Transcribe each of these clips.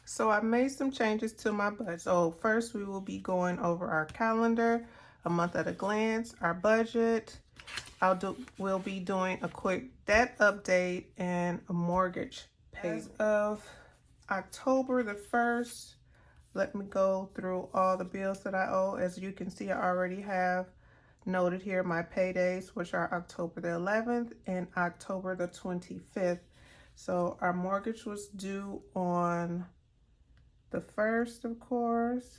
So I made some changes to my budget. So first we will be going over our calendar, a month at a glance, our budget. We'll be doing a quick debt update and a mortgage payment. As of October the 1st, let me go through all the bills that I owe. As you can see, I already have noted here my paydays, which are October the 11th and October the 25th. So our mortgage was due on the 1st, of course.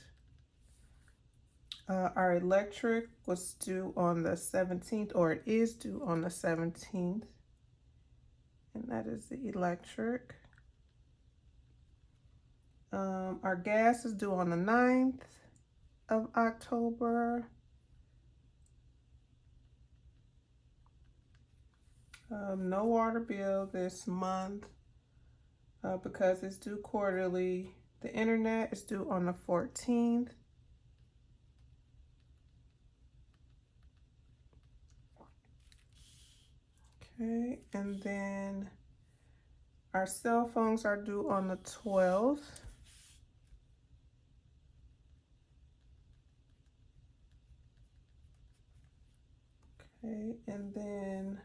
Our electric was due on the 17th, or it is due on the 17th. And that is the electric. Our gas is due on the 9th of October. No water bill this month because it's due quarterly. The internet is due on the 14th. Okay, and then our cell phones are due on the 12th. Okay, and then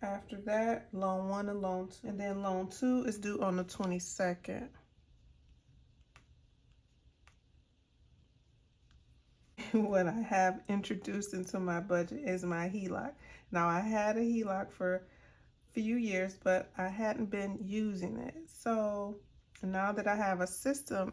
after that, loan 1 and loan 2, and then loan 2 is due on the 22nd. What I have introduced into my budget is my HELOC. Now I had a HELOC for a few years, but I hadn't been using it. So now that I have a system,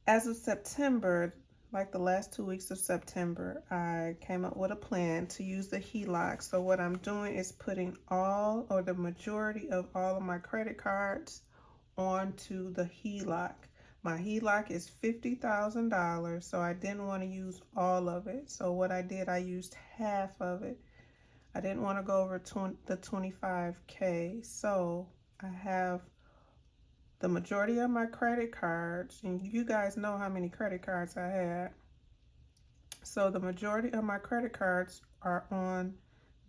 as of September, like the last 2 weeks of September, I came up with a plan to use the HELOC. So what I'm doing is putting all or the majority of all of my credit cards onto the HELOC. My HELOC is $50,000, so I didn't want to use all of it. So what I did, I used half of it. I didn't want to go over the 25K. So I have the majority of my credit cards, and you guys know how many credit cards I had. So the majority of my credit cards are on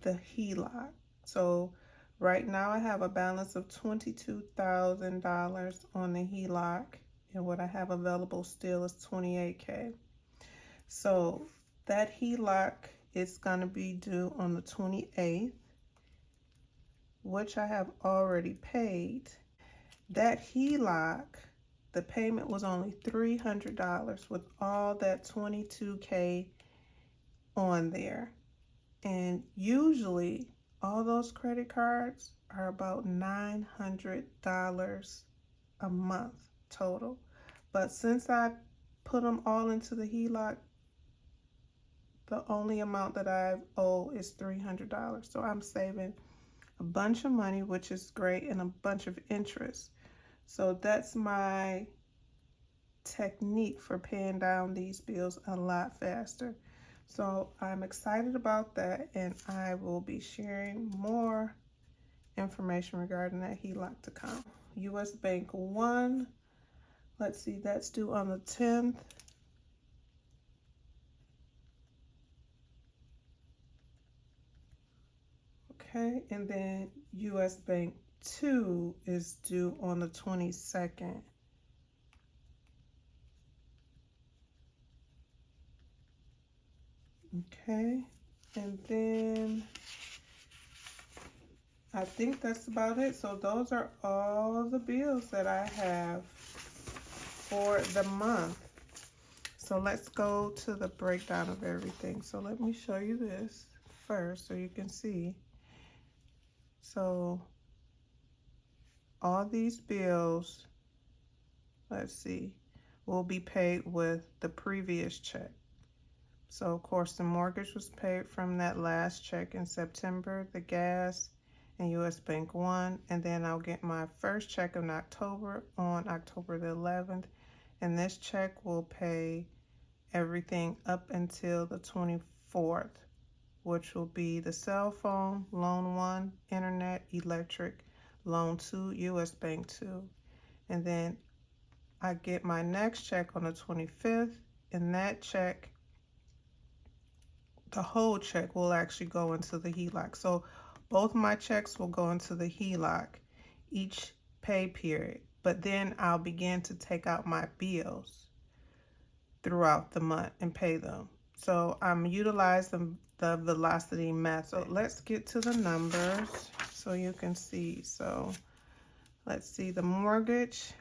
the HELOC. So right now I have a balance of $22,000 on the HELOC, and what I have available still is 28K. So that HELOC is going to be due on the 28th, which I have already paid. That HELOC, the payment was only $300 with all that 22K on there. And usually all those credit cards are about $900 a month total. But since I put them all into the HELOC, the only amount that I owe is $300. So I'm saving a bunch of money, which is great, and a bunch of interest. So that's my technique for paying down these bills a lot faster. So I'm excited about that, and I will be sharing more information regarding that HELOC to come. US Bank 1, let's see, that's due on the 10th. Okay, and then US Bank 2 is due on the 22nd. Okay, and then I think that's about it. So those are all the bills that I have for the month. So let's go to the breakdown of everything. So let me show you this first so you can see. So all these bills, let's see, will be paid with the previous check. So of course the mortgage was paid from that last check in September, the gas and US Bank 1, and then I'll get my first check in October on October the 11th, and this check will pay everything up until the 24th, which will be the cell phone, loan 1, internet, electric, loan 2, US Bank 2. And then I get my next check on the 25th, and that check, the whole check will actually go into the HELOC. So both my checks will go into the HELOC. Each pay period. But then I'll begin to take out my bills throughout the month and pay them. So I'm utilizing the velocity method. So let's get to the numbers so you can see. So let's see the mortgage.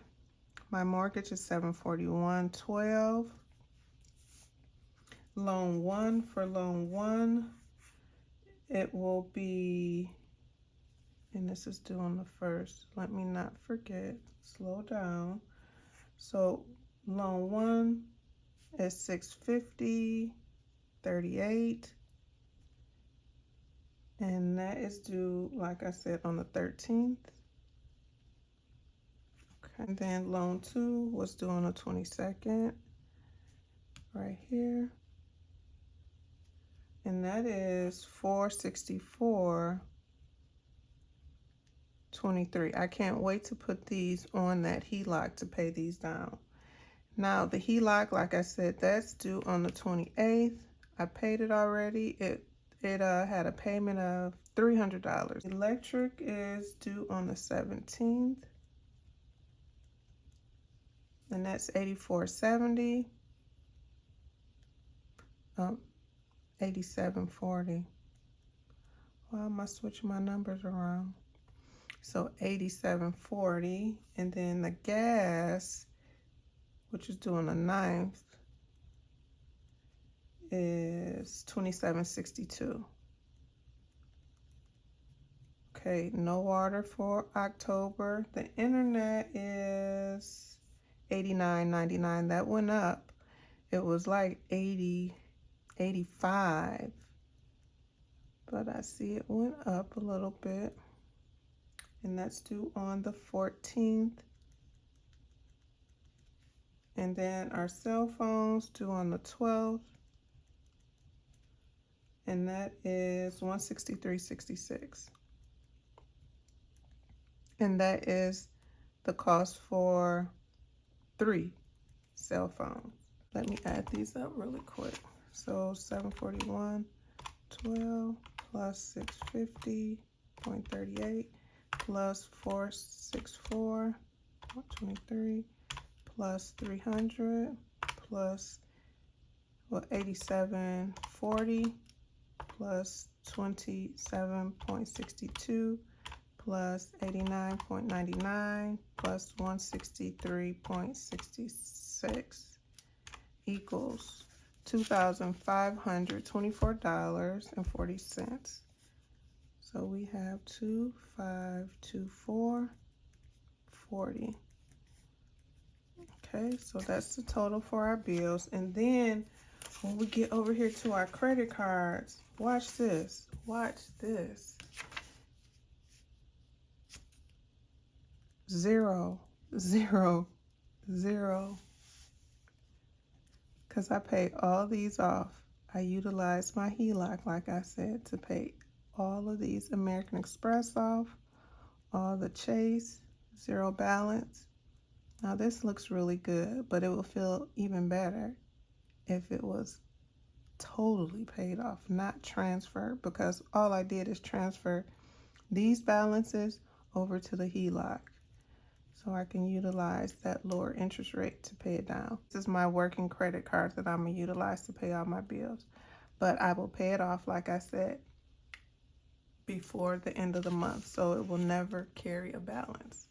My mortgage is $741.12. Loan one, for loan one, it will be, and this is due on the 1st. Let me not forget. Slow down. So loan one is $650.38, and that is due, like I said, on the 13th. Okay. And then loan two was due on the 22nd, right here, and that is $464.23. I can't wait to put these on that HELOC to pay these down. Now the HELOC, like I said, that's due on the 28th. I paid it already. It had a payment of $300. Electric is due on the 17th, and that's $84.70. 87.40. Why am I switching my numbers around? So 87.40, and then the gas, which is due on the 9th, is $27.62. Okay, no water for October. The internet is $89.99. That went up. It was like $80.85, but I see it went up a little bit, and that's due on the 14th. And then our cell phones due on the 12th, and that is $163.66. And that is the cost for 3 cell phones. Let me add these up really quick. So $741.12 plus $650.38 plus $464.23 plus $300 plus $87.40 plus $27.62 plus $89.99 plus $163.66 equals $2,524.40. So we have $2,524.40. Okay, so that's the total for our bills. And then when we get over here to our credit cards, watch this. Watch this. Zero, zero, zero. Because I paid all these off. I utilized my HELOC, like I said, to pay all of these American Express off, all the Chase, zero balance. Now this looks really good, but it will feel even better if it was totally paid off, not transferred, because all I did is transfer these balances over to the HELOC. So I can utilize that lower interest rate to pay it down. This is my working credit card that I'm going to utilize to pay all my bills. But I will pay it off, like I said, before the end of the month. So it will never carry a balance.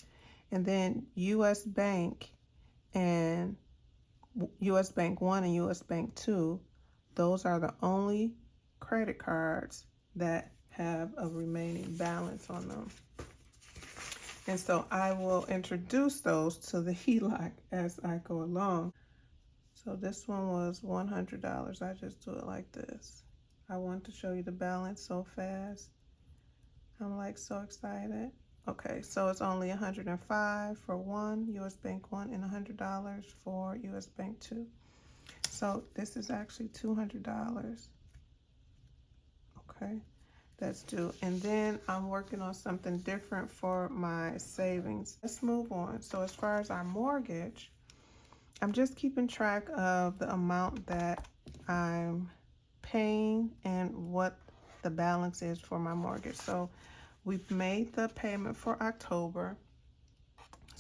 And then US Bank and US Bank 1 and US Bank 2, those are the only credit cards that have a remaining balance on them. And so I will introduce those to the HELOC as I go along. So this one was $100. I just do it like this. I want to show you the balance so fast. I'm like so excited. Okay, so it's only $105 for one US Bank 1 and $100 for US Bank 2. So this is actually $200. Okay. That's due. And then I'm working on something different for my savings. Let's move on. So as far as our mortgage, I'm just keeping track of the amount that I'm paying and what the balance is for my mortgage. So we've made the payment for October.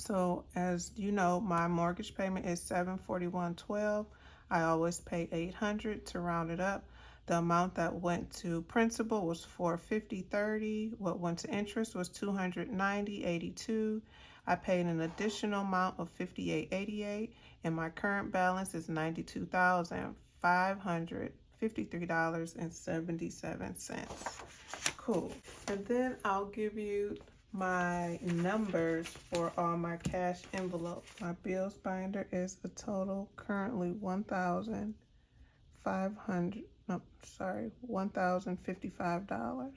So as you know, my mortgage payment is $741.12. I always pay $800 to round it up. The amount that went to principal was $450.30. What went to interest was $290.82. I paid an additional amount of $58.88, and my current balance is $92,553.77. Cool. And then I'll give you my numbers for all my cash envelopes. My bills binder is a total currently $1,055.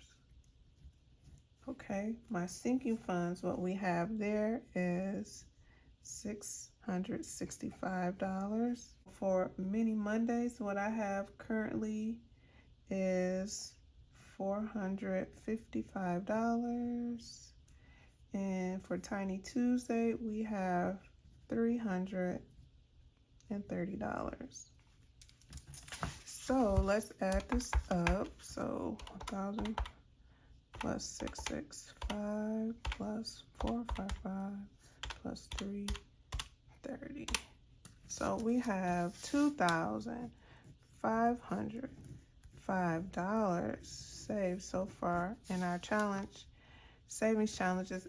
Okay, my sinking funds, what we have there is $665. For mini Mondays, what I have currently is $455. And for Tiny Tuesday, we have $330. So let's add this up. So 1,000 plus 665 plus 455 plus 330. So we have $2,505 saved so far in our savings challenges.